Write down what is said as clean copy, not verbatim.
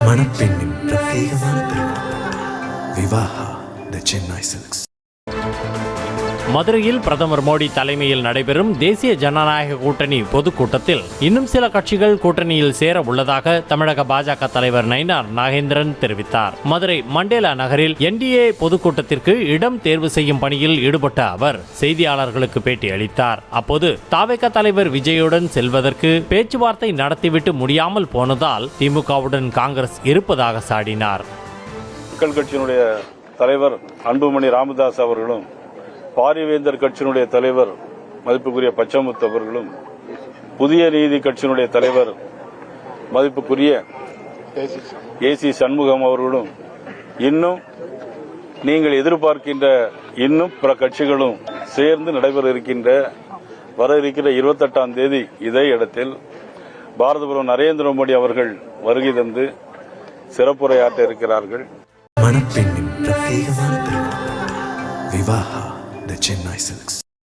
மணப்பெண்ணின் பிரத்யேகமான திருமணம் விவாஹா தி சென்னை சில்க்ஸ். மதுரையில் பிரதமர் மோடி தலைமையில் நடைபெறும் தேசிய ஜனநாயக கூட்டணி பொதுக்கூட்டத்தில் இன்னும் சில கட்சிகள் கூட்டணியில் சேர உள்ளதாக தமிழக பாஜக தலைவர் நயினார் நாகேந்திரன் தெரிவித்தார். மதுரை மண்டேலா நகரில் NDA பொதுக்கூட்டத்திற்கு இடம் தேர்வு செய்யும் பணியில் ஈடுபட்ட அவர் செய்தியாளர்களுக்கு பேட்டி அளித்தார். அப்போது தாவேக தலைவர் விஜயுடன் செல்வதற்கு பேச்சுவார்த்தை நடத்திவிட்டு முடியாமல் போனதால் திமுகவுடன் காங்கிரஸ் இருப்பதாக சாடினார். மக்கள் கட்சியினுடைய தலைவர் அன்புமணி ராமதாஸ் அவர்களும் பாரிவேந்தர் கட்சியினுடைய தலைவர் மதிப்புக்குரிய பச்சமுத்து அவர்களும் புதிய நீதி கட்சியினுடைய தலைவர் மதிப்புக்குரிய AC சண்முகம் அவர்களும் இன்னும் நீங்கள் எதிர்பார்க்கின்ற இன்னும் பிற கட்சிகளும் சேர்ந்து நடைபெற வர இருக்கிற 28ஆம் தேதி இதே இடத்தில் பாரத பிரதமர் நரேந்திர மோடி அவர்கள் வருகை தந்து சிறப்புரையாற்ற இருக்கிறார்கள். மணப்பெண்ணின் பிரத்யேகமான திருமணம் விவாஹா தி சென்னை சில்க்ஸ்.